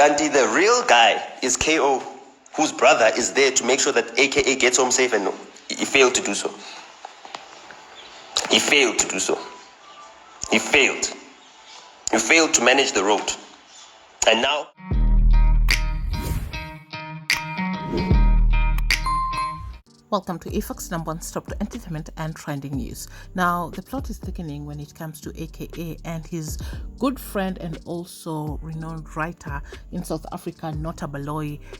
Gandhi, the real guy is KO, whose brother is there to make sure that AKA gets home safe, and he failed to do so. He failed to do so. He failed. He failed to manage the road. And now... Welcome to AFAC's number one stop to entertainment and trending news. Now, the plot is thickening when it comes to AKA and his good friend and also renowned writer in South Africa, Nota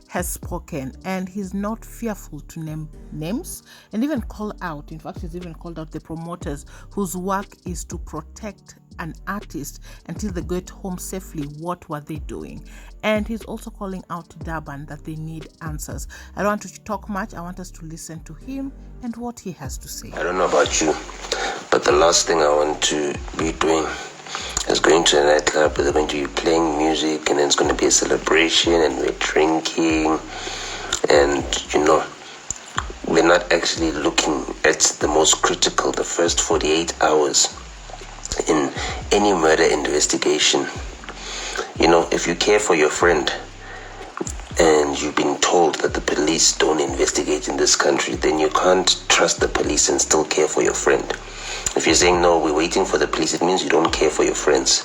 has spoken, and he's not fearful to name names and even call out. In fact, he's even called out the promoters whose work is to protect an artist until they get home safely. What were they doing? And he's also calling out to Durban that they need answers. I don't want to talk much. I want us to listen to him and what he has to say. I don't know about you, but the last thing I want to be doing is going to a nightclub where they're going to be playing music, and then it's going to be a celebration and we're drinking, and we're not actually looking at the most critical, the first 48 hours in any murder investigation. If you care for your friend and you've been told that the police don't investigate in this country, then you can't trust the police and still care for your friend. If you're saying, no, we're waiting for the police, it means you don't care for your friends.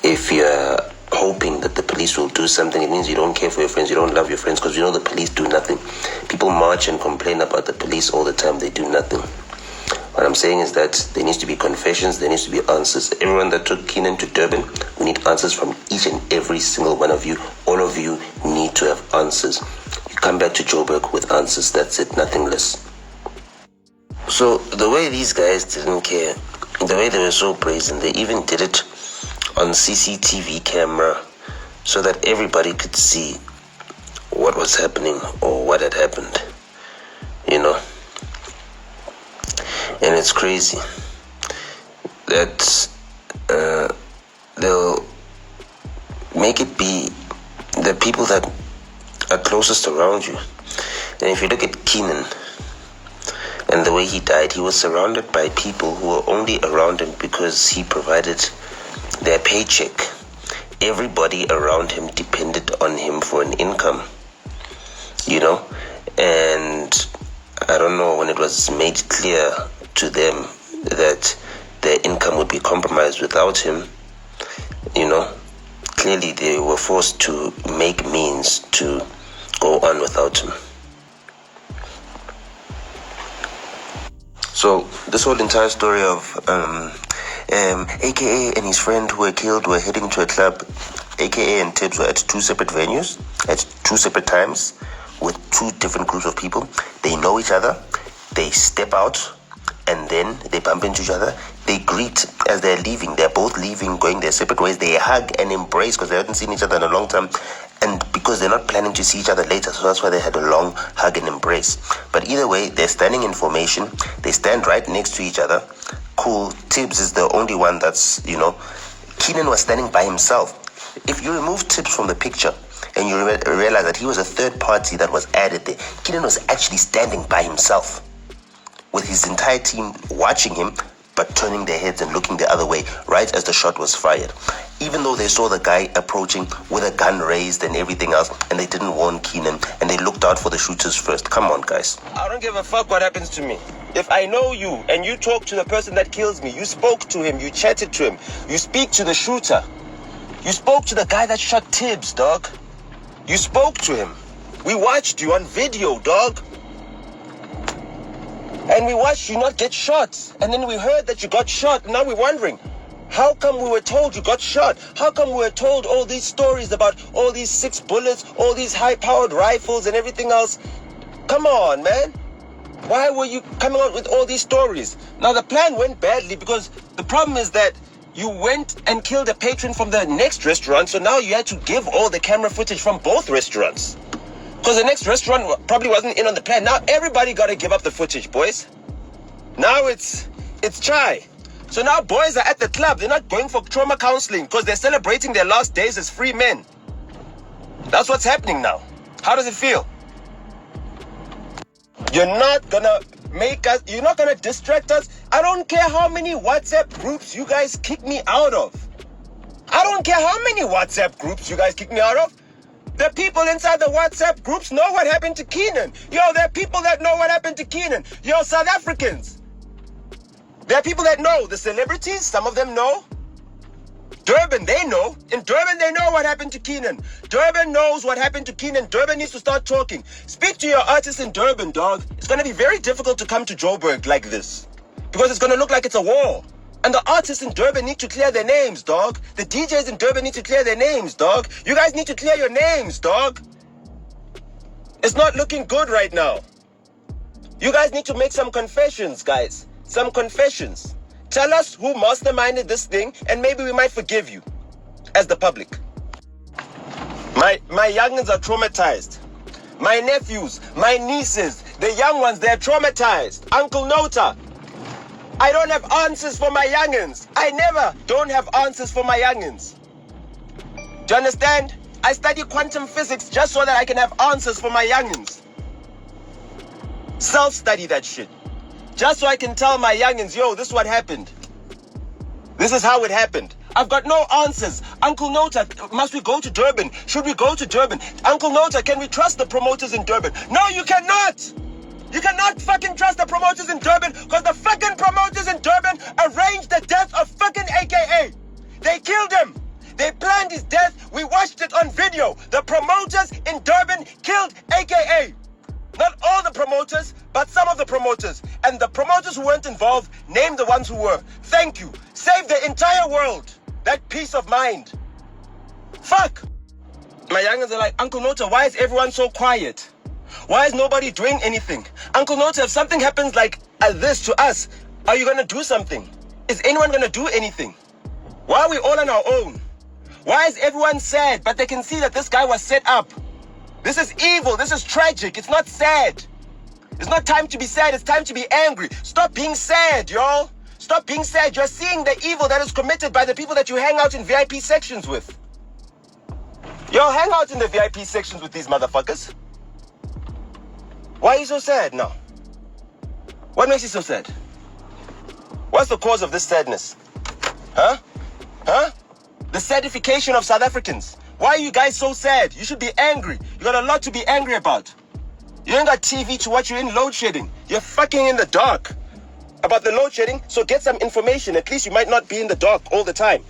If you're hoping that the police will do something, it means you don't care for your friends, you don't love your friends, because the police do nothing. People march and complain about the police all the time, they do nothing. What I'm saying is that there needs to be confessions, there needs to be answers. Everyone that took Keenan to Durban, we need answers from each and every single one of you. All of you need to have answers. You come back to Joburg with answers, that's it, nothing less. So the way these guys didn't care, the way they were so brazen, they even did it on CCTV camera so that everybody could see what was happening or what had happened, And it's crazy that they'll make it be the people that are closest around you. And if you look at Keenan and the way he died, he was surrounded by people who were only around him because he provided their paycheck. Everybody around him depended on him for an income, and I don't know, when it was made clear to them that their income would be compromised without him, clearly they were forced to make means to go on without him. So this whole entire story of AKA and his friend who were killed were heading to a club. AKA and Tibbs were at two separate venues at two separate times with two different groups of people. They know each other. They step out and then they bump into each other. They greet as they're leaving. They're both leaving, going their separate ways. They hug and embrace because they haven't seen each other in a long time, and because they're not planning to see each other later, so that's why they had a long hug and embrace. But either way, they're standing in formation. They stand right next to each other. Cool. Tibbs is the only one that's, Keenan was standing by himself. If you remove Tibbs from the picture and you realize that he was a third party that was added there, Keenan was actually standing by himself with his entire team watching him, but turning their heads and looking the other way right as the shot was fired. Even though they saw the guy approaching with a gun raised and everything else, and they didn't warn Keenan, and they looked out for the shooters first. Come on, guys. I don't give a fuck what happens to me. If I know you and you talk to the person that kills me, you spoke to him, you chatted to him, you speak to the shooter, you spoke to the guy that shot Tibbs, dog. You spoke to him. We watched you on video, dog. And we watched you not get shot. And then we heard that you got shot. Now we're wondering, how come we were told you got shot? How come we were told all these stories about all these 6 bullets, all these high-powered rifles and everything else? Come on, man. Why were you coming out with all these stories? Now, the plan went badly because the problem is that you went and killed a patron from the next restaurant, so now you had to give all the camera footage from both restaurants. Because the next restaurant probably wasn't in on the plan. Now everybody got to give up the footage, boys. Now it's chai. So now boys are at the club. They're not going for trauma counseling because they're celebrating their last days as free men. That's what's happening now. How does it feel? You're not gonna you're not gonna distract us. I don't care how many WhatsApp groups you guys kick me out of. I don't care how many WhatsApp groups you guys kick me out of. The people inside the WhatsApp groups know what happened to Keenan. Yo, there are people that know what happened to Keenan. Yo, South Africans. There are people that know. The celebrities, some of them know. Durban, they know. In Durban, they know what happened to Keenan. Durban knows what happened to Keenan. Durban needs to start talking. Speak to your artists in Durban, dog. It's going to be very difficult to come to Joburg like this. Because it's going to look like it's a war. And the artists in Durban need to clear their names, dog. The DJs in Durban need to clear their names, dog. You guys need to clear your names, dog. It's not looking good right now. You guys need to make some confessions, guys. Some confessions. Tell us who masterminded this thing, and maybe we might forgive you as the public. My youngins are traumatized. My nephews, my nieces, the young ones, they're traumatized. Uncle Nota, I don't have answers for my youngins. I never don't have answers for my youngins. Do you understand? I study quantum physics just so that I can have answers for my youngins. Self-study that shit. Just so I can tell my youngins, yo, this is what happened. This is how it happened. I've got no answers. Uncle Nota, must we go to Durban? Should we go to Durban? Uncle Nota, can we trust the promoters in Durban? No, you cannot. You cannot fucking trust the promoters in Durban because the fucking promoters in Durban arranged the death of fucking AKA. They killed him. They planned his death. We watched it on video. The promoters in Durban killed AKA. Not all the promoters, but some of the promoters. And the promoters who weren't involved, name the ones who were. Thank you. Save the entire world. That peace of mind. Fuck. My youngins are like, Uncle Nota, why is everyone so quiet? Why is nobody doing anything? Uncle Nota, if something happens like this to us, are you going to do something? Is anyone going to do anything? Why are we all on our own? Why is everyone sad, but they can see that this guy was set up? This is evil. This is tragic. It's not sad. It's not time to be sad. It's time to be angry. Stop being sad, y'all. Stop being sad. You're seeing the evil that is committed by the people that you hang out in VIP sections with. Y'all hang out in the VIP sections with these motherfuckers. Why are you so sad now? What makes you so sad? What's the cause of this sadness? Huh? Huh? The sadification of South Africans. Why are you guys so sad? You should be angry. You got a lot to be angry about. You ain't got TV to watch. You're in load shedding. You're fucking in the dark about the load shedding, so get some information. At least you might not be in the dark all the time.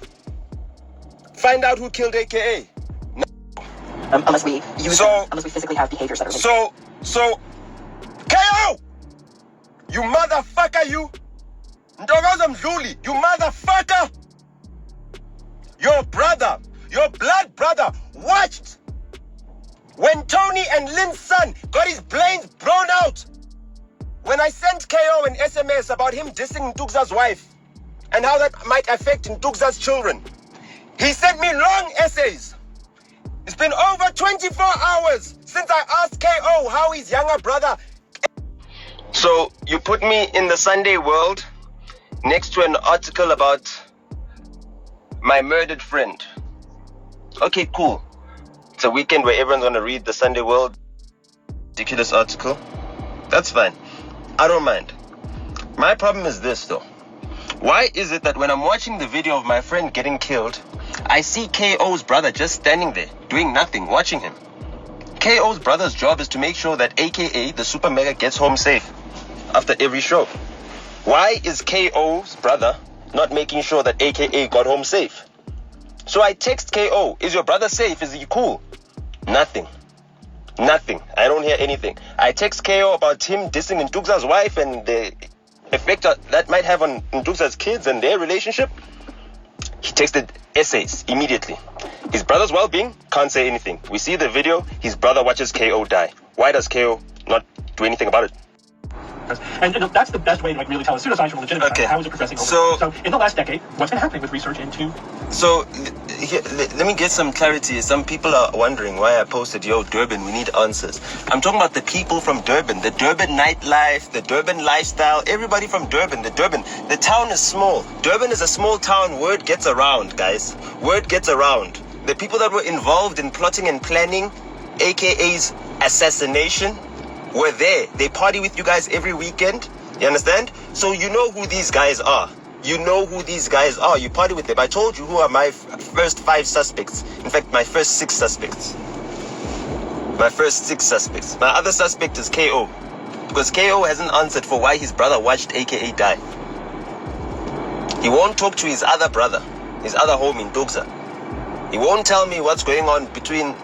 Find out who killed AKA. Unless we physically have behaviors that are... So, KO! You motherfucker, you! Ndogoza Mdluli, you motherfucker! Your brother, your blood brother, watched when Tony and Lynn's son got his brains blown out. When I sent KO an SMS about him dissing Ntugza's wife and how that might affect Ntugza's children, he sent me long essays. It's been over 24 hours since I asked KO how his younger brother... So, you put me in the Sunday World next to an article about my murdered friend. Okay, cool. It's a weekend where everyone's gonna read the Sunday World ridiculous article. That's fine. I don't mind. My problem is this though. Why is it that when I'm watching the video of my friend getting killed, I see KO's brother just standing there, doing nothing, watching him? KO's brother's job is to make sure that AKA, the super mega, gets home safe after every show. Why is KO's brother not making sure that AKA got home safe? So I text KO, is your brother safe? Is he cool? Nothing. Nothing. I don't hear anything. I text KO about him dissing Ntugza's wife and the effect that might have on Ntugza's kids and their relationship. He texted essays immediately. His brother's well-being, can't say anything. We see the video, his brother watches KO die. Why does KO not do anything about it? And that's the best way to really tell as soon as from a legitimate okay. How is it progressing over So in the last decade, what's been happening with research into... So here, let me get some clarity. Some people are wondering why I posted, yo, Durban, we need answers. I'm talking about the people from Durban, the Durban nightlife, the Durban lifestyle, everybody from Durban, the town is small. Durban is a small town. Word gets around, guys. Word gets around. The people that were involved in plotting and planning AKA's assassination were there. They party with you guys every weekend. You understand? So you know who these guys are. You know who these guys are. You party with them. I told you who are my first 5 suspects. In fact, my first 6 suspects. My first 6 suspects. My other suspect is KO. Because KO hasn't answered for why his brother watched AKA die. He won't talk to his other brother, his other homie in Dogza. He won't tell me what's going on between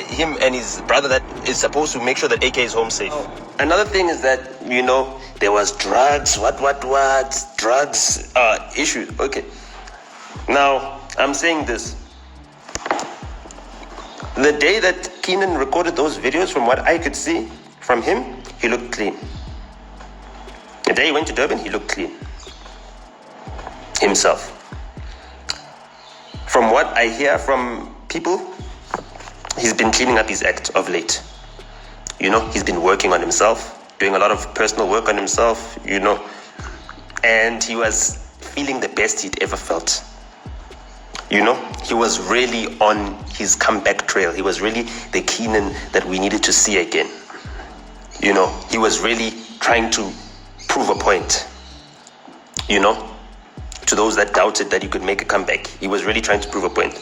him and his brother that is supposed to make sure that AK is home safe. Another thing is that, you know, there was drugs, drugs issues. Okay. Now, I'm saying this. The day that Keenan recorded those videos, from what I could see from him, he looked clean. The day he went to Durban, he looked clean. Himself. From what I hear from people, he's been cleaning up his act of late. You know, he's been working on himself, doing a lot of personal work on himself, you know, and he was feeling the best he'd ever felt. You know, he was really on his comeback trail. He was really the Keenan that we needed to see again. You know, he was really trying to prove a point, you know, to those that doubted that he could make a comeback. He was really trying to prove a point.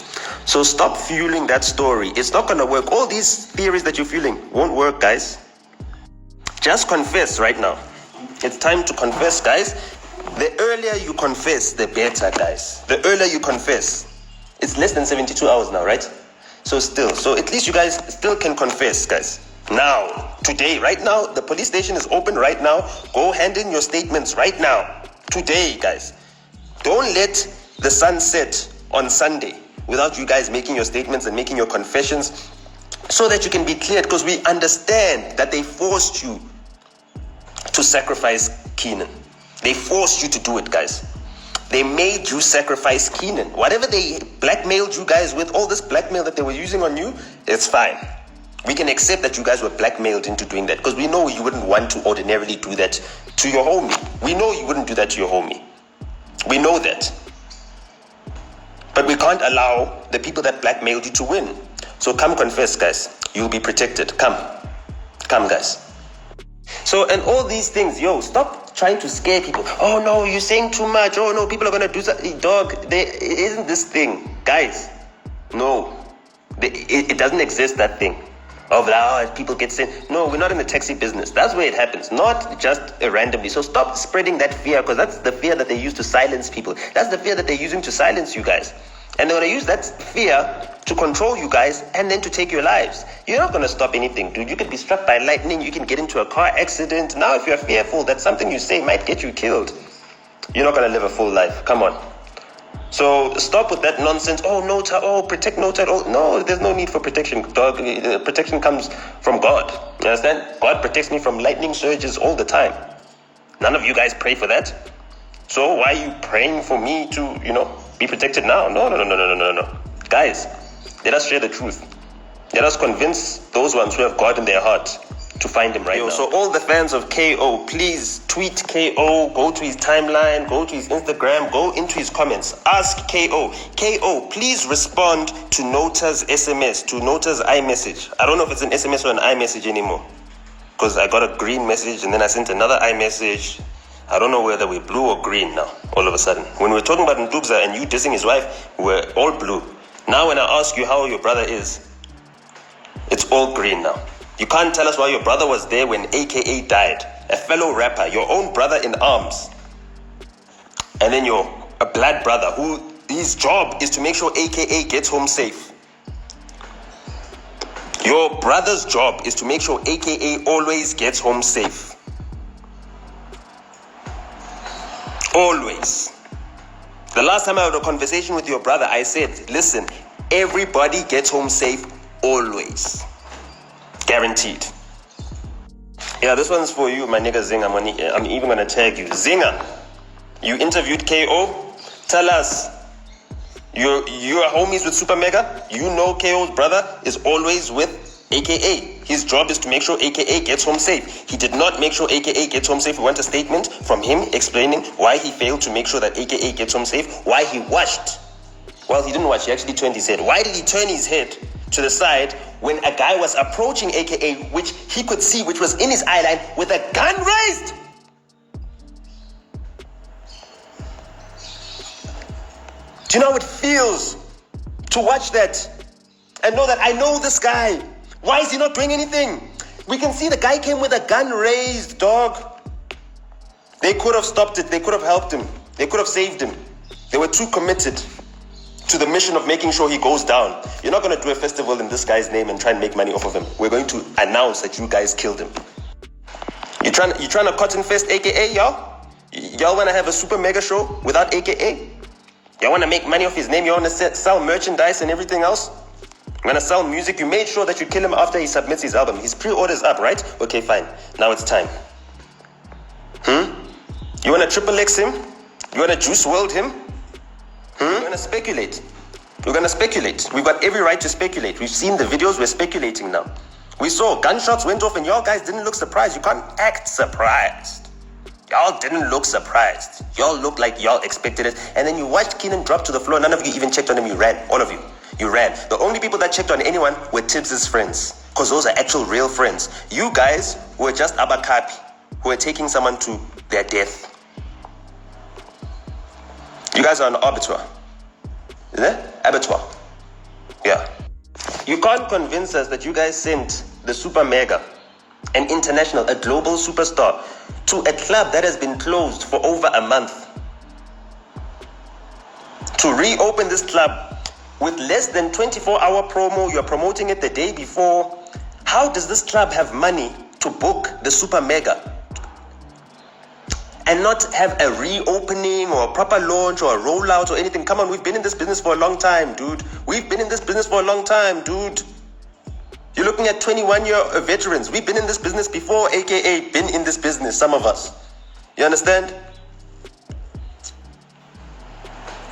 So stop fueling that story. It's not going to work. All these theories that you're fueling won't work, guys. Just confess right now. It's time to confess, guys. The earlier you confess, the better, guys. The earlier you confess. It's less than 72 hours now, right? So at least you guys still can confess, guys. Now, today, right now, the police station is open right now. Go hand in your statements right now. Today, guys. Don't let the sun set on Sunday without you guys making your statements and making your confessions so that you can be cleared, because we understand that they forced you to sacrifice Keenan. They forced you to do it, guys. They made you sacrifice Keenan. Whatever they blackmailed you guys with, all this blackmail that they were using on you, it's fine. We can accept that you guys were blackmailed into doing that, because we know you wouldn't want to ordinarily do that to your homie. We know you wouldn't do that to your homie. We know that. But we can't allow the people that blackmailed you to win. So come confess, guys. You'll be protected. Come, guys. So, and all these things, stop trying to scare people. Oh no, you're saying too much. Oh no, people are going to do something. Dog, there isn't this thing. Guys, no. It doesn't exist, that thing. Of people get sent. No, we're not in the taxi business. That's where it happens, not just randomly. So stop spreading that fear, because that's the fear that they use to silence people. That's the fear that they're using to silence you guys. And they're going to use that fear to control you guys and then to take your lives. You're not going to stop anything, dude. You could be struck by lightning. You can get into a car accident. Now, if you're fearful that something you say might get you killed, you're not going to live a full life. Come on. So stop with that nonsense. Oh, Nota. Oh, protect Nota. Oh, no, there's no need for protection, dog. Protection comes from God. You understand? God protects me from lightning surges all the time. None of you guys pray for that. So why are you praying for me to, be protected now? No. Guys, let us share the truth. Let us convince those ones who have God in their heart to find him right now. So all the fans of KO, please tweet KO, go to his timeline, go to his Instagram, go into his comments. Ask KO, please respond to Nota's SMS, to Nota's iMessage. I don't know if it's an SMS or an iMessage anymore, because I got a green message and then I sent another iMessage. I don't know whether we're blue or green now, all of a sudden. When we were talking about Ndubza and you dissing his wife, we're all blue. Now when I ask you how your brother is, it's all green now. You can't tell us why your brother was there when AKA died. A fellow rapper, your own brother in arms. And then you're a blood brother who his job is to make sure AKA gets home safe. Your brother's job is to make sure AKA always gets home safe. Always. The last time I had a conversation with your brother, I said, listen, everybody gets home safe always. Guaranteed. Yeah, this one's for you, my nigga Zinga. I'm even gonna tag you. Zinga, you interviewed KO. Tell us, you're homies with Super Mega. You know KO's brother is always with AKA. His job is to make sure AKA gets home safe. He did not make sure AKA gets home safe. We want a statement from him explaining why he failed to make sure that AKA gets home safe. Why he watched. Well, he didn't watch. He actually turned his head. Why did he turn his head to the side when a guy was approaching AKA, which he could see, which was in his eye line, with a gun raised? Do you know how it feels to watch that and know that I know this guy? Why is he not doing anything? We can see the guy came with a gun raised, dog. They could have stopped it. They could have helped him. They could have saved him. They were too committed to the mission of making sure he goes down. You're not going to do a festival in this guy's name and try and make money off of him. We're going to announce that you guys killed him. You trying to cotton fest AKA, y'all? Y'all want to have a super mega show without AKA? Y'all want to make money off his name? You want to sell merchandise and everything else? You want to sell music? You made sure that you kill him after he submits his album. His pre-order's up, right? Okay, fine. Now it's time. You want to triple X him? You want to juice world him? You're going to speculate. We're going to speculate. We've got every right to speculate. We've seen the videos. We're speculating now. We saw gunshots went off and y'all guys didn't look surprised. You can't act surprised. Y'all didn't look surprised. Y'all looked like y'all expected it. And then you watched Keenan drop to the floor. None of you even checked on him. You ran. All of you. You ran. The only people that checked on anyone were Tibbs' friends. Because those are actual real friends. You guys were just abakapi who were taking someone to their death. You guys are an abattoir. Is it? Abattoir. Yeah. You can't convince us that you guys sent the super mega, an international, a global superstar, to a club that has been closed for over a month. To reopen this club with less than 24-hour promo, you're promoting it the day before. How does this club have money to book the super mega and not have a reopening or a proper launch or a rollout or anything? Come on, we've been in this business for a long time, dude. We've been in this business for a long time, dude. You're looking at 21-year veterans. We've been in this business before, AKA been in this business, some of us. You understand?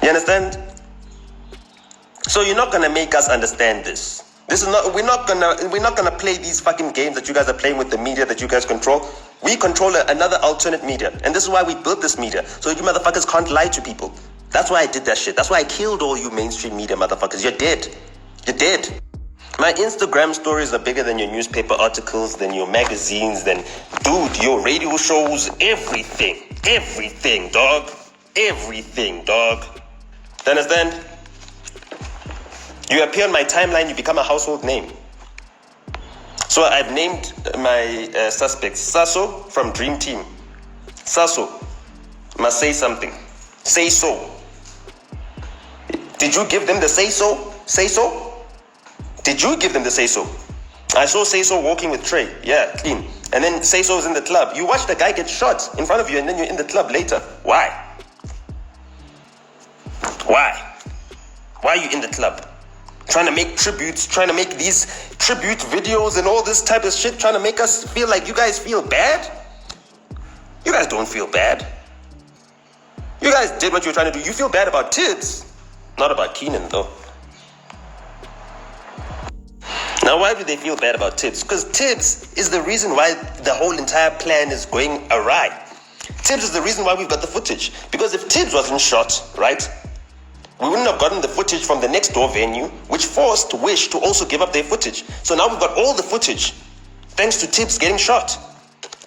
You understand? So you're not gonna make us understand this. This is not. We're not gonna play these fucking games that you guys are playing with the media that you guys control. We control another alternate media, and this is why we built this media, so you motherfuckers can't lie to people. That's why I did that shit. That's why I killed all you mainstream media motherfuckers. You're dead. You're dead. My Instagram stories are bigger than your newspaper articles, than your magazines, than, dude, your radio shows, everything. Everything, dog. Everything, dog. Do you understand? You appear on my timeline, you become a household name. So I've named my suspects. Sasso from Dream Team. Sasso must say something. Say so. Did you give them the say so? Say so? Did you give them the say so? I saw say so walking with Trey. Yeah, clean. And then say so is in the club. You watch the guy get shot in front of you and then you're in the club later. Why? Why? Why are you in the club? Trying to make tributes, trying to make these tribute videos and all this type of shit, trying to make us feel like you guys feel bad? You guys don't feel bad. You guys did what you were trying to do. You feel bad about Tibbs, not about Keenan though. Now, why do they feel bad about Tibbs? Because Tibbs is the reason why the whole entire plan is going awry. Tibbs is the reason why we've got the footage. Because if Tibbs wasn't shot, right, we wouldn't have gotten the footage from the next door venue, which forced Wish to also give up their footage. So now we've got all the footage, thanks to Tibbs getting shot.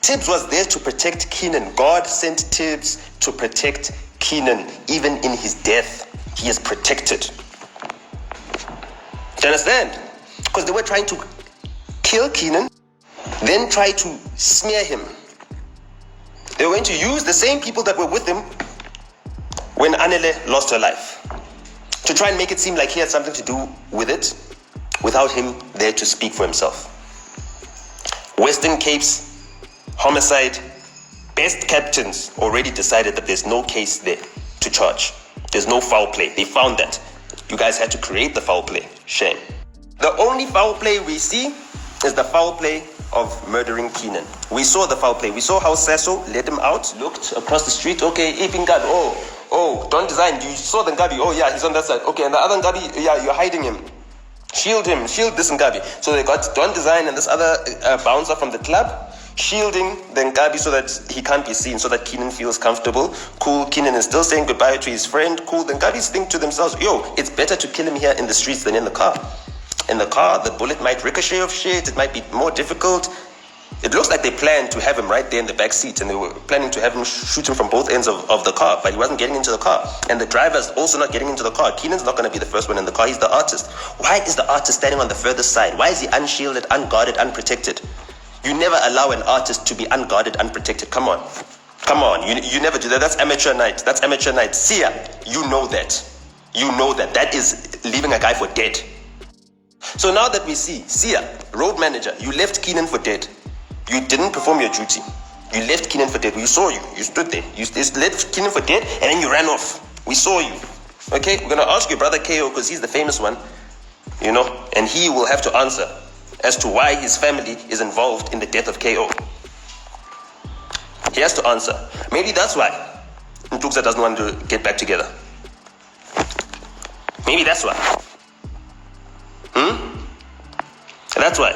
Tibbs was there to protect Keenan. God sent Tibbs to protect Keenan. Even in his death, he is protected. Do you understand? Because they were trying to kill Keenan, then try to smear him. They were going to use the same people that were with him when Anele lost her life, to try and make it seem like he had something to do with it, without him there to speak for himself. Western Cape's homicide best captains already decided that there's no case there to charge. There's no foul play. They found that. You guys had to create the foul play. Shame. The only foul play we see is the foul play of murdering Keenan. We saw the foul play. We saw how Sasso let him out, looked across the street. Okay, Ipingad, oh, don't design. You saw the Ngabi. Oh, yeah, he's on that side. Okay, and the other Ngabi, yeah, you're hiding him. Shield him, shield this Ngabi. So they got Don Design and this other bouncer from the club shielding the Ngabi so that he can't be seen, so that Keenan feels comfortable. Cool, Keenan is still saying goodbye to his friend. Cool, the Ngabis think to themselves, yo, it's better to kill him here in the streets than in the car. In the car, the bullet might ricochet off shit. It might be more difficult. It looks like they planned to have him right there in the back seat, and they were planning to have him shoot him from both ends of the car, but he wasn't getting into the car. And the driver's also not getting into the car. Keenan's not going to be the first one in the car. He's the artist. Why is the artist standing on the furthest side? Why is he unshielded, unguarded, unprotected? You never allow an artist to be unguarded, unprotected. Come on. Come on. You never do that. That's amateur night. That's amateur night. Sia, you know that. You know that. That is leaving a guy for dead. So now that we see, Sia, road manager, you left Keenan for dead. You didn't perform your duty. You left Keenan for dead. We saw you. You stood there. You left Keenan for dead, and then you ran off. We saw you. Okay? We're going to ask your brother KO, because he's the famous one, you know, and he will have to answer as to why his family is involved in the death of KO. He has to answer. Maybe that's why Ntuksa doesn't want to get back together. Maybe that's why. That's why.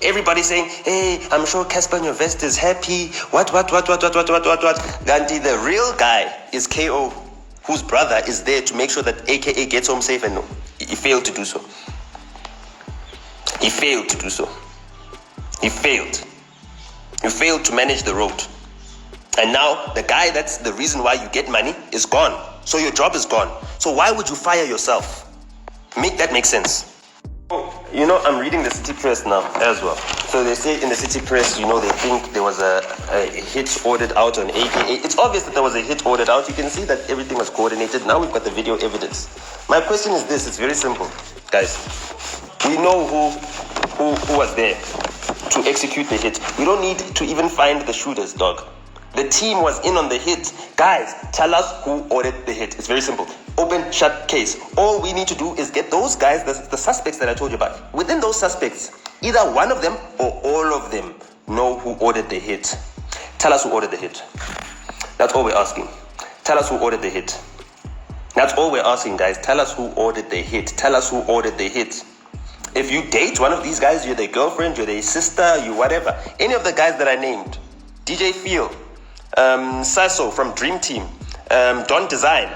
Everybody saying, hey, I'm sure Casper Nyovest is happy. What. Gandhi, the real guy is KO, whose brother is there to make sure that AKA gets home safe, and no, he failed to do so. He failed to do so. He failed. You failed to manage the road. And now the guy that's the reason why you get money is gone. So your job is gone. So why would you fire yourself? Make that make sense. You know, I'm reading the City Press now as well. So they say in the City Press, you know, they think there was a hit ordered out on AKA. It's obvious that there was a hit ordered out. You can see that everything was coordinated. Now we've got the video evidence. My question is this. It's very simple, guys. We know who was there to execute the hit. We don't need to even find the shooters, dog. The team was in on the hit. Guys, tell us who ordered the hit. It's very simple. Open, shut case. All we need to do is get those guys, the suspects that I told you about. Within those suspects, either one of them or all of them know who ordered the hit. Tell us who ordered the hit. That's all we're asking. Tell us who ordered the hit. That's all we're asking, guys. Tell us who ordered the hit. Tell us who ordered the hit. If you date one of these guys, you're their girlfriend, you're their sister, you whatever. Any of the guys that I named, DJ Feel, Sasso from Dream Team, Don Design,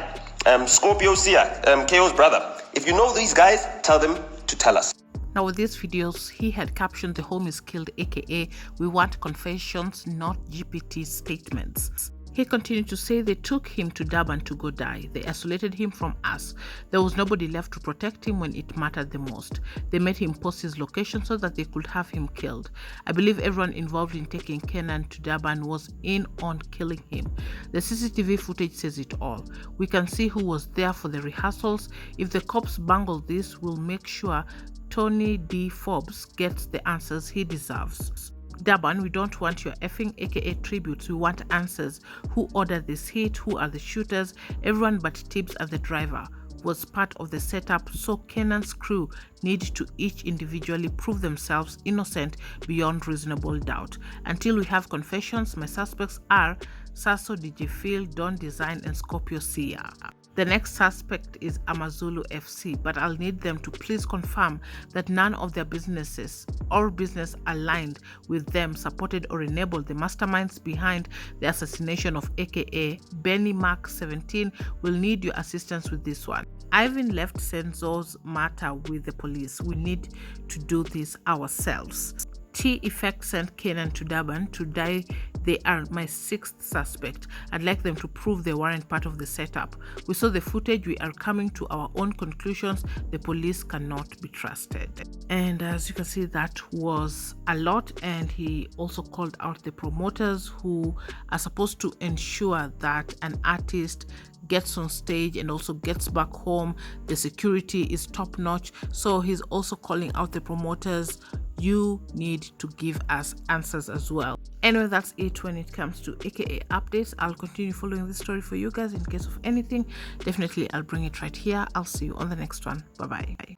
Scorpio Sia, KO's brother. If you know these guys, tell them to tell us. Now with these videos, he had captioned "The home is killed," aka "We want confessions, not GPT statements." He continued to say they took him to Durban to go die. They isolated him from us. There was nobody left to protect him when it mattered the most. They made him post his location so that they could have him killed. I believe everyone involved in taking Kenan to Durban was in on killing him. The CCTV footage says it all. We can see who was there for the rehearsals. If the cops bungle this, we'll make sure Tony D. Forbes gets the answers he deserves. Durban, we don't want your effing aka tributes. We want answers. Who ordered this hit? Who are the shooters? Everyone but Tibbs and the driver was part of the setup, so Kenan's crew need to each individually prove themselves innocent beyond reasonable doubt. Until we have confessions, my suspects are Sasso, DJ Phil, Don Design, and Scorpio Sia. The next suspect is Amazulu FC, but I'll need them to please confirm that none of their businesses or business aligned with them supported or enabled the masterminds behind the assassination of aka Benny Mark 17. Will need your assistance with this one. Ivan left Senzo's matter with the police. We need to do this ourselves. T-Effect sent Kenan to Durban to die. They are my sixth suspect. I'd like them to prove they weren't part of the setup. We saw the footage. We are coming to our own conclusions. The police cannot be trusted. And as you can see, that was a lot. And he also called out the promoters who are supposed to ensure that an artist gets on stage and also gets back home. The security is top notch. So he's also calling out the promoters. You need to give us answers as well. Anyway, that's it when it comes to aka updates. I'll continue following this story for you guys. In case of anything, definitely I'll bring it right here. I'll see you on the next one. Bye bye.